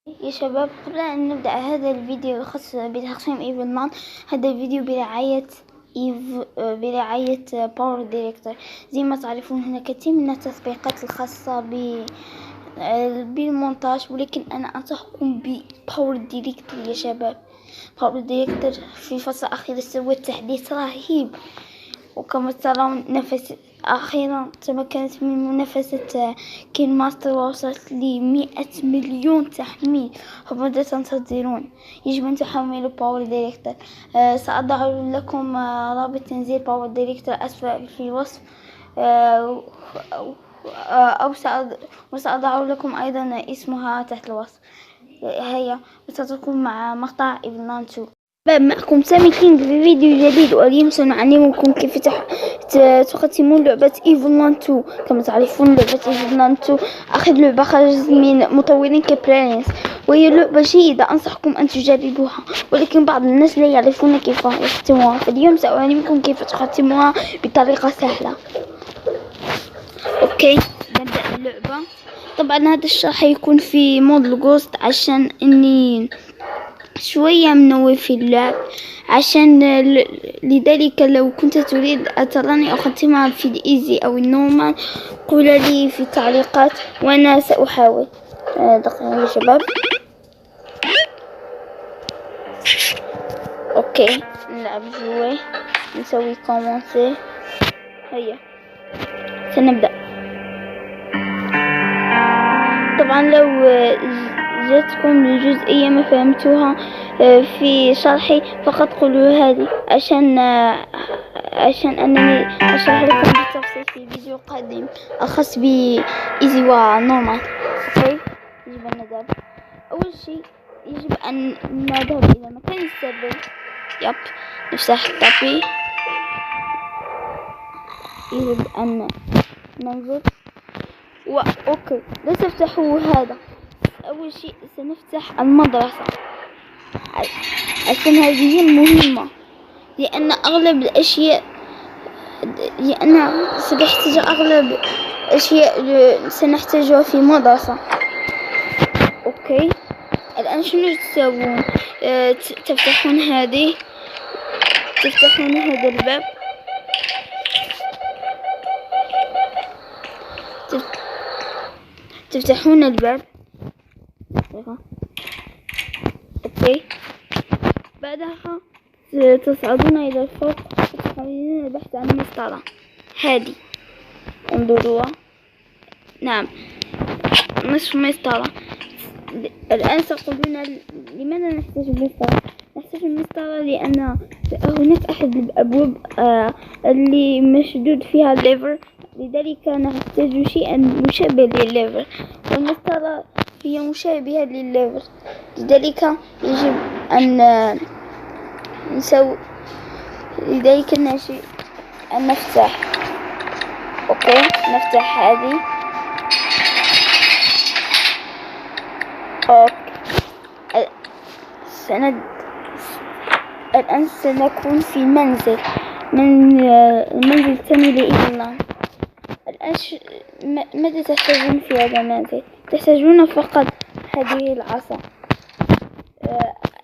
يا شباب، قبل أن نبدأ هذا الفيديو الخاص بتقسيم إيفل 9، هذا الفيديو برعاية باور ديريكتور. زي ما تعرفون هناك كثير من التطبيقات الخاصة بالمونتاج، ولكن أنا أنصحكم بباور ديريكتور يا شباب. باور ديريكتور في الفترة الأخيرة سوى تحديث رهيب، وكما ترون أخيرا تمكنت من منافسة كين ماستر ووصلت ل100 مليون تحميل. فماذا تنتظرون؟ يجب أن تحملوا باور ديريكتور. سأضع لكم رابط تنزيل باور ديريكتور أسفل في الوصف، وسأضع لكم أيضا اسمها تحت الوصف. هيا وتتركون مع مقطع إيفل 2. معكم سامي كينج في فيديو جديد، واليوم سنعلمكم كيف تختمون لعبة إيفل 2. كما تعرفون لعبة إيفل 2 آخر لعبة خرجت من مطورين كبرانس، وهي لعبة جيدة أنصحكم أن تجربوها، ولكن بعض الناس لا يعرفون كيف يختموها. فاليوم سأعلمكم كيف تختموها بطريقة سهلة. أوكي، نبدأ اللعبة. طبعا هذا الشرح يكون في مود الجوست عشان إني شوية منوي في اللعب، لذلك لو كنت تريد أن تراني أختمها في الإيزي أو النورمال قول لي في التعليقات وأنا سأحاول. دقيقة يا شباب. أوكي، نلعب جوي، نسوي كومونسي. هيا سنبدأ. طبعا لو جاتكم الجزئية ما فهمتوها في شرحي فقط قولوا هذه، عشان أنني أشرح لكم بالتفصيل في فيديو قادم الخاص بإيزي ونورمال. أوكي، يجب أن نذهب. أول شيء يجب أن نذهب إلى مكان السيرفر. نفتح التابي. يجب أن ننظر أوكي، لا تفتحوا هذا. أول شيء سنفتح المدرسة عشان هذه مهمة، لأن سنحتاج أغلب الأشياء سنحتاجها في مدرسة. أوكي، الآن شنو تسوون؟ تفتحون هذا الباب. تفتحون الباب. اوكي، بعدها تصعدون الى الفوق وتحاولون البحث عن مسطرة. هذه انظروها. نعم، نصف مسطرة. الآن تقولون لماذا نحتاج مسطرة؟ نحتاج مسطرة لأن هناك أحد الأبواب اللي مشدود فيها الليفر، لذلك نحتاج شيئا مشابه للليفر، والمسطرة هي مشابهة للليفر، لذلك يجب أن نفتح. أوكي، نفتح هذه. الآن سنكون في المنزل الثاني لإيفل 9. الآن ماذا تحتاجون في هذا المنزل؟ تحتاجون فقط هذه العصا،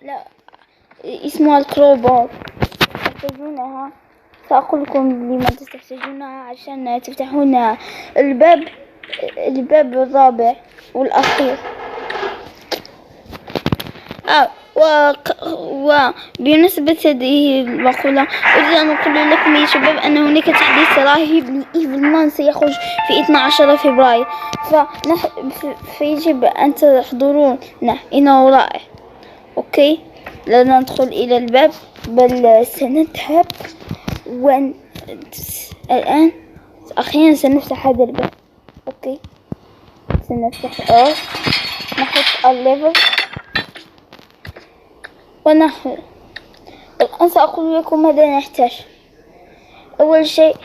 لا اسمها الكروبار، تحتاجونها. سأقول لكم لماذا تحتاجونها، عشان تفتحون الباب الرابع والأخير. وبمناسبة هذه المقولة أريد أن أقول لكم يا شباب أن هناك تحديث رهيب لإيفل 9 سيخرج في 12 فبراير، فيجب أن تحضرون. إنه رائع. أوكي، لا ندخل إلى الباب بل سنذهب. الآن أخيرا سنفتح هذا الباب. أوكي، سنفتح نحط الليفر ونحن. الآن سأقول لكم ماذا نحتاج. أول شيء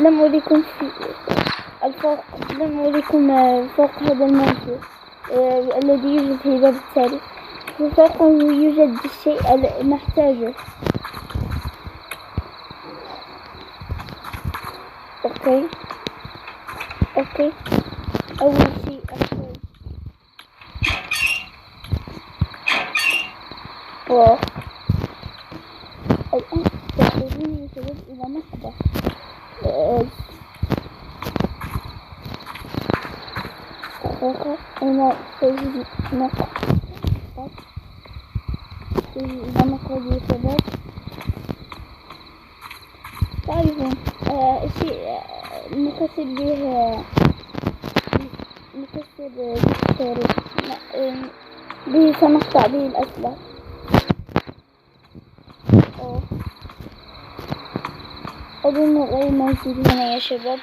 لم أريكم فوق هذا المنزل الذي يوجد في الباب التالي. فوقه يوجد الشيء نحتاجه. أوكي، أول شيء الآن تحتاجون يا شباب إلى مصباح. أنا سأجد مقعد إلى مقعد يا شباب. تعرفون شيء نكسر به به سنقطع به الأسلاك. أظن غير موجود هنا يا شباب.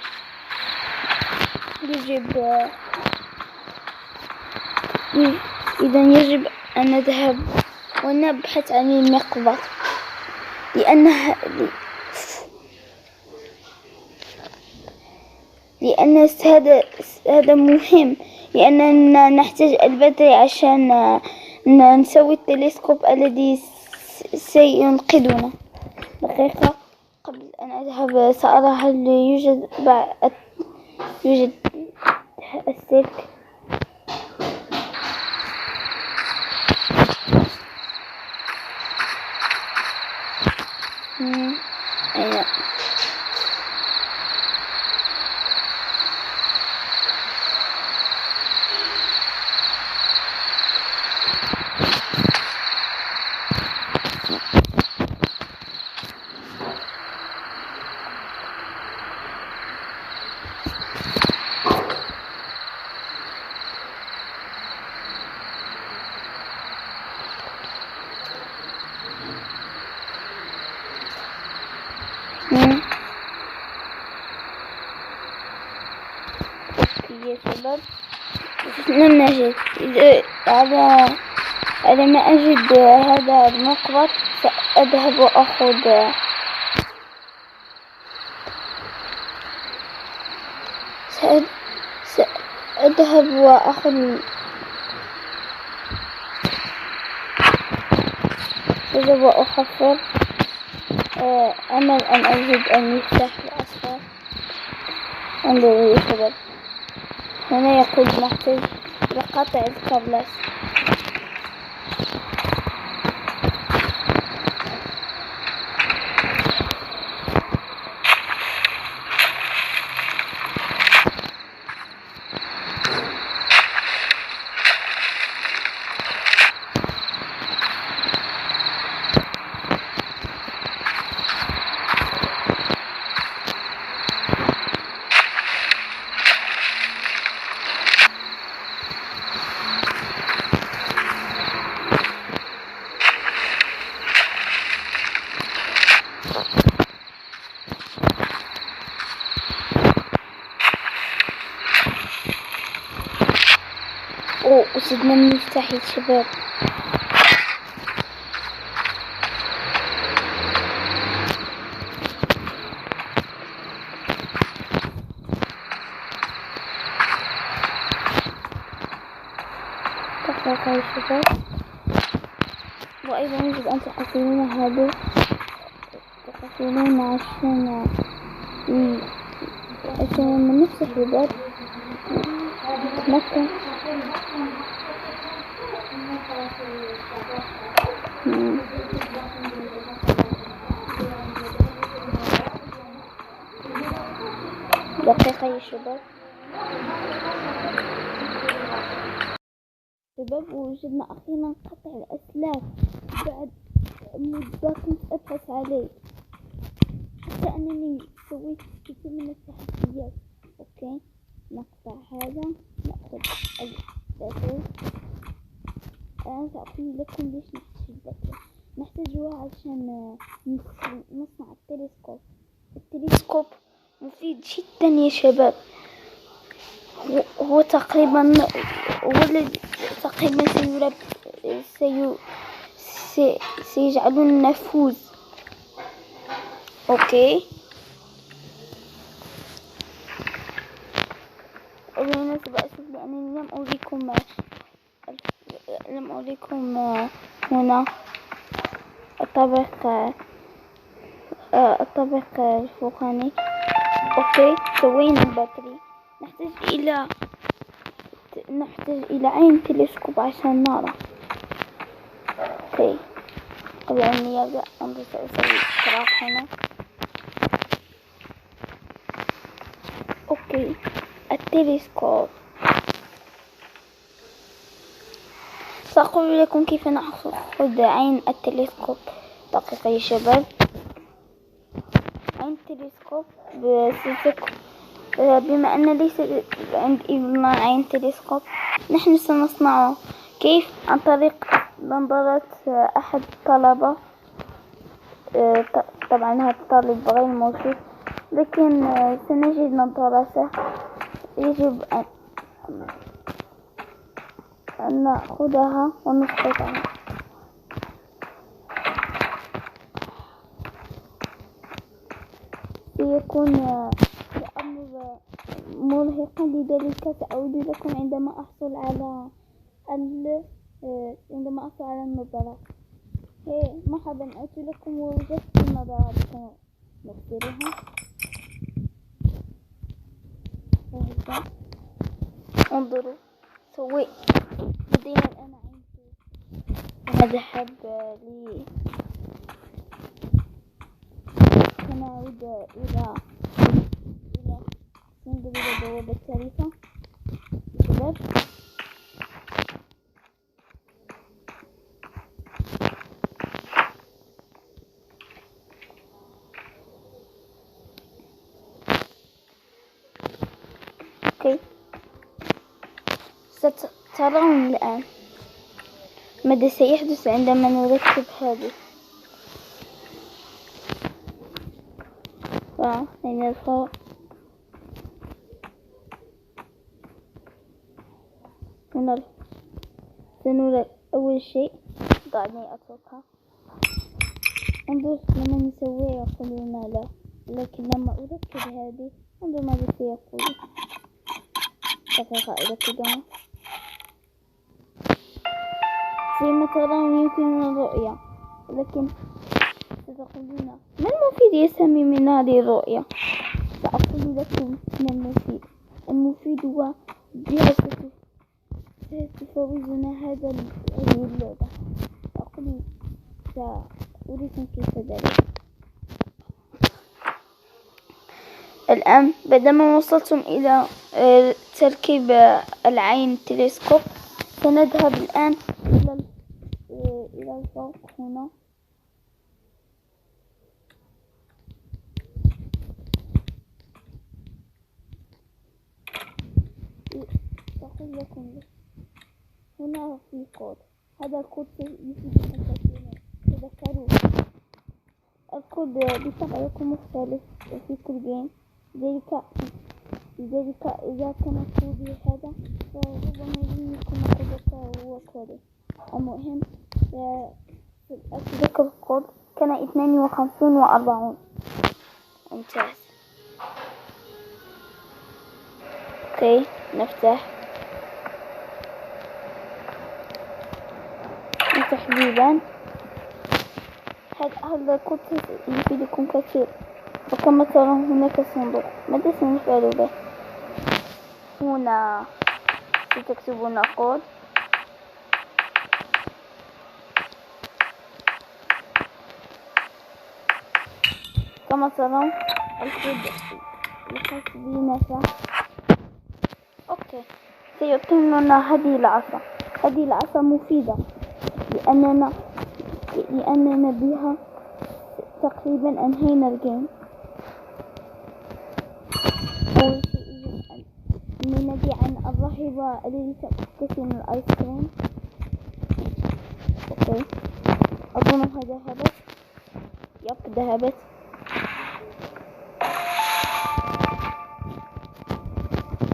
إذن يجب أن نذهب ونبحث عن المقبض، لأن هذا مهم، لأننا نحتاج البتري عشان نسوي التلسكوب الذي سينقذنا. دقيقة قبل أن أذهب سأرى هل يوجد السلك. أيوة. يا شباب لم نجد. إذا ما أجد هذا المقبض سأذهب وأخذ سأذهب وأحفر أمل أن أجد المفتاح الأصفر. انظروا يا شباب، هنا يقول نحتاج لقطع الكابلات. وسيدنا المفتاح يا شباب. دقيقة يا شباب. وأيضا يجب أن تحصلون هذا عشان من نفتح الباب مكة. دقيقة يا شباب. وجدنا أخيرا قطع الأسلاك بعد مدة كنت أبحث عليه، حتى أنني سويت كثير من التحديات. أوكي، نقطع هذا، نأخذ الباتري. أنا سأقول لكم ليش نحتاج الباتري. نحتاجها عشان نصنع التلسكوب. التلسكوب مفيد جدا يا شباب. هو تقريبا سيجعلنا نفوز. اوكي، بالمناسبة أسف لأنني لم أريكم هنا الطابق الفوقاني. اوكي، سوينا الباتري. نحتاج إلى عين تلسكوب عشان نرى. اوكي، قبل أن يبدأ أنظر سأسوي اشتراك هنا. أوكي، التلسكوب. سأقول لكم كيف نأخذ عين التلسكوب. دقيقة يا شباب. عين التلسكوب بما أن ليس عند ابننا عين تلسكوب، نحن سنصنعه. كيف؟ عن طريق نظارة أحد الطلبة. طبعا هذا الطالب غير موجود، لكن سنجد نظارته. يجب أن نأخذها ونسقطها. سيكون الأمر مرهقا، لذلك سأعود لكم عندما أحصل على النظارة. مرحبا، أتي لكم ووجدت النظارة. نختارها. انظروا، سويت. لدينا الآن عندي. نذهب سنعود إلى ننظر إلى البوابة الثالثة. شباب، أوكي، سترون الآن ماذا سيحدث عندما نركب هذه. لنرفع. سنرى أول شيء. دعني أتركها. انظر، لما نسويه يقولون لا، لكن لما أركب هذه انظر ماذا سيقول. دقيقة أركبها. فيما ترون يمكننا الرؤية، لكن ستقولون ما المفيد يا سامي من هذه الرؤية؟ سأقول لكم ما المفيد. المفيد هو جهاز ستفوزنا هذه اللعبة. سأريكم كيف ذلك. الآن بعدما وصلتم إلى تركيب العين التلسكوب، سنذهب الآن إلى الفوق هنا. أقول لكم هنا في كود. هذا الكود يفيدكم كثيرا. تذكروا الكود بطبع يكون مختلف في كل جيم. لذلك إذا كان كودي هذا فربما يكون كودك هو كودي. المهم أتذكر الكود كان 52 و40. ممتاز. اوكي، نفتح بيبان. هذا الكود يفيدكم كثير. وكما ترون هناك صندوق. ماذا سنفعل به؟ هنا ستكتبون كود. كما ترون الكود الخاص بنفسه. اوكي، سيعطينا هذه العصا. هذه العصا مفيدة لأننا بها تقريبا أنهينا الجيم. أول شيء ننادي عن الراهبة التي تقسم الآيس كريم. اوكي، أظنها ذهبت. ذهبت.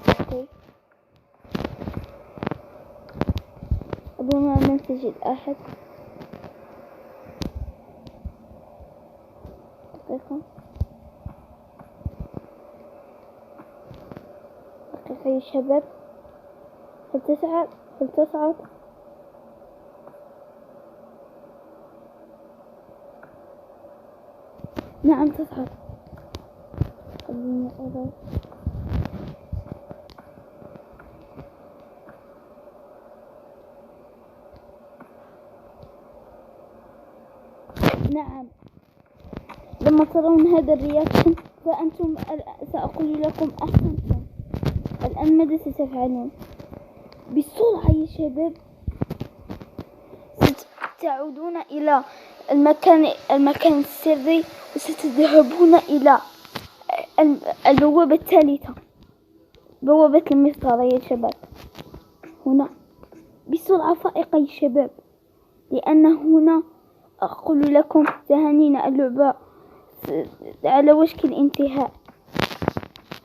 اوكي، أظنها لم تجد أحد. دقيقة يا شباب. هل تصعد؟ نعم تصعد. خليني أرى. نعم، لما ترون هذا الرياكشن فأنتم سأقول لكم أحسنتم. الآن ماذا ستفعلون؟ بسرعة يا شباب، ستعودون إلى المكان السري وستذهبون إلى البوابة الثالثة، بوابة المسطرة يا شباب. هنا بسرعة فائقة يا شباب، لأن هنا أقول لكم تهانينا، اللعبة على وشك الانتهاء.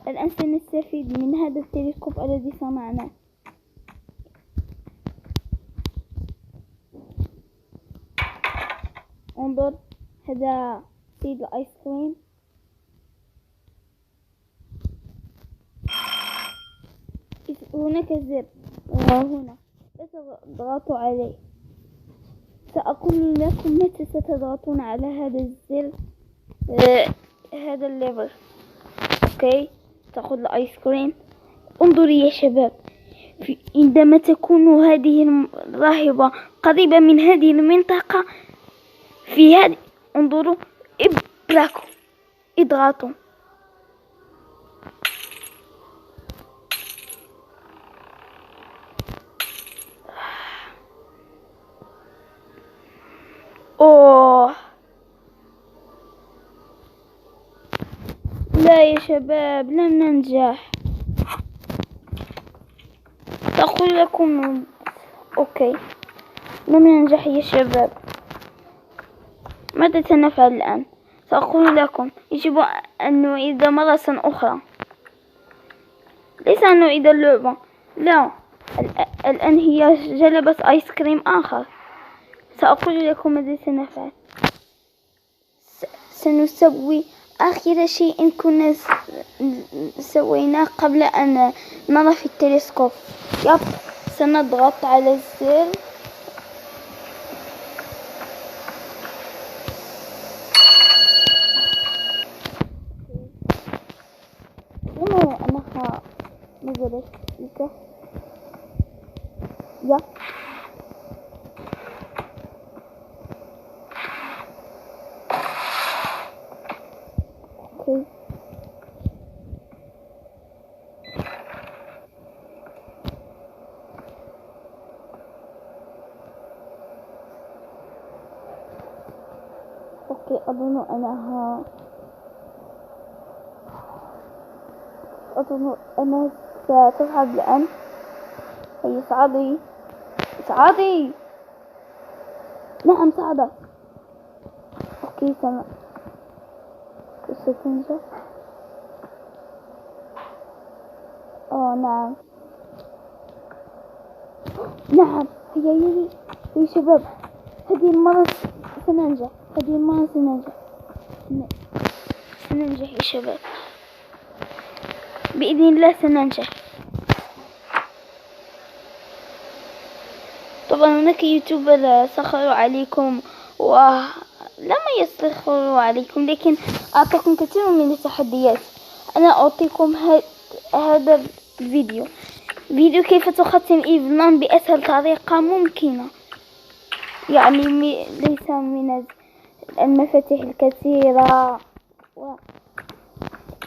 الآن سنستفيد من هذا التلسكوب الذي صنعناه. انظر، هذا سيد الآيس كريم. هناك زر وهنا لا تضغطوا عليه. سأقول لكم متى ستضغطون على هذا الزر. هذا الليفر. اوكي، تأخذ الآيس كريم. انظروا يا شباب، عندما تكون هذه الراهبة قريبة من هذه المنطقة، في هذه انظروا، ابركوا، اضغطوا. اوه لا يا شباب، لم ننجح. أقول لكم اوكي، لم ننجح يا شباب. ماذا سنفعل الآن؟ سأقول لكم يجب أن نعيد مرة أخرى، ليس أن نعيد اللعبة، لا، الآن هي جلبت آيس كريم آخر. سأقول لكم ماذا سنفعل. سنسوي آخر شيء كنا سويناه قبل أن نرى في التلسكوب. يب، سنضغط على الزر. أنها نزلت لك. يب، اوكي. اوكي، أظن أنها ستذهب الآن. هي صعدي. نعم صعدت. اوكي، ستنجح. نعم هيا يا شباب، هذه المرة سننجح. سننجح يا شباب، بإذن الله سننجح. طبعا هناك يوتيوبر سخروا عليكم لم يسخروا عليكم، لكن أعطاكم كثير من التحديات. أنا أعطيكم هذا الفيديو، كيف تختم إيفلان بأسهل طريقة ممكنة. يعني ليس من المفاتيح الكثيرة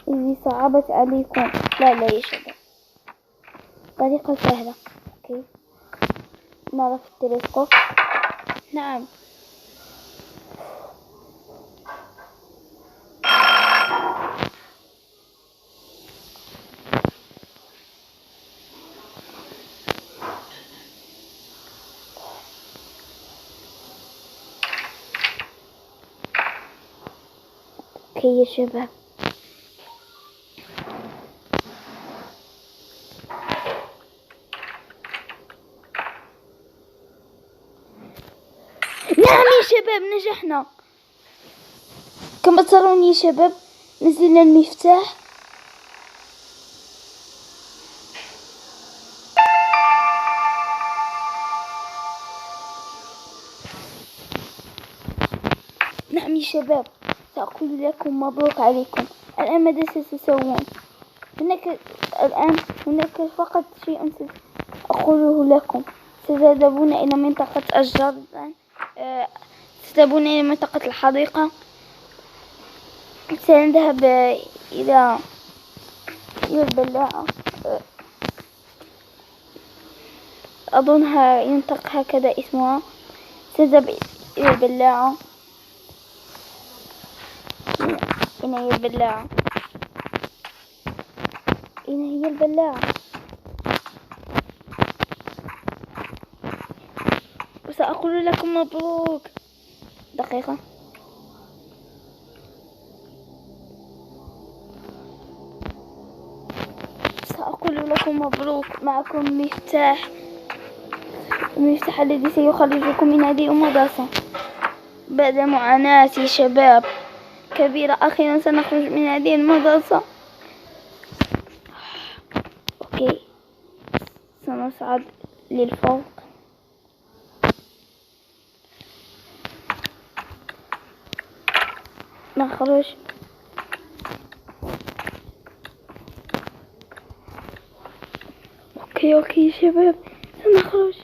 اللي صعبت عليكم، لا يا شباب، طريقة سهلة. اوكي، نرى في التلسكوب. نعم، اوكي يا شباب. نعم يا شباب، نجحنا كما ترون يا شباب. نزلنا المفتاح. نعم يا شباب، سأقول لكم مبروك عليكم. الآن ماذا ستسوون؟ هناك فقط شيء سأقوله لكم. ستذهبون إلى منطقة الجردل. تذهبون إلى منطقة الحديقة. سنذهب إلى البلاعة، أظنها ينطق هكذا اسمها. سنذهب إلى البلاعة. أين هي البلاعة؟ أين هي البلاعة؟ وسأقول لكم مبروك. دقيقة. سأقول لكم مبروك. معكم المفتاح الذي سيخرجكم من هذه المدرسة بعد معاناة شباب كبيرة. أخيرا سنخرج من هذه المدرسة. أوكي، سنصعد للفوق. نخرج. اوكي يا شباب، سنخرج.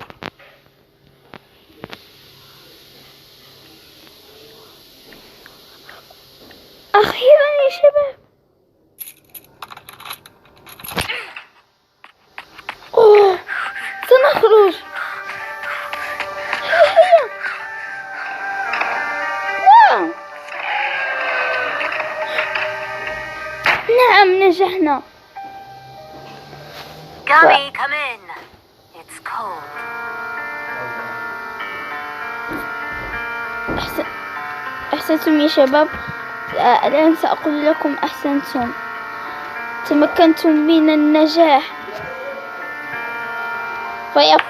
اخيرا يا شباب. اوه، سنخرج. هيا. نعم نجحنا. Gummy, come in. It's cold. أحسنتم يا شباب. الآن سأقول لكم أحسنتم، تمكنتم من النجاح. فيب،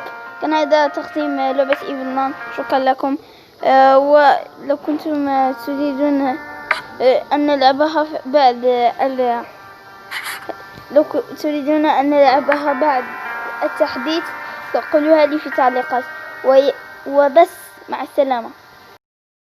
كان هذا تختيم لعبة إيفلمان. شكرا لكم. ولو كنتم تريدون أن نلعبها تريدون أن نلعبها بعد التحديث، فقولوها لي في التعليقات. وبس، مع السلامة.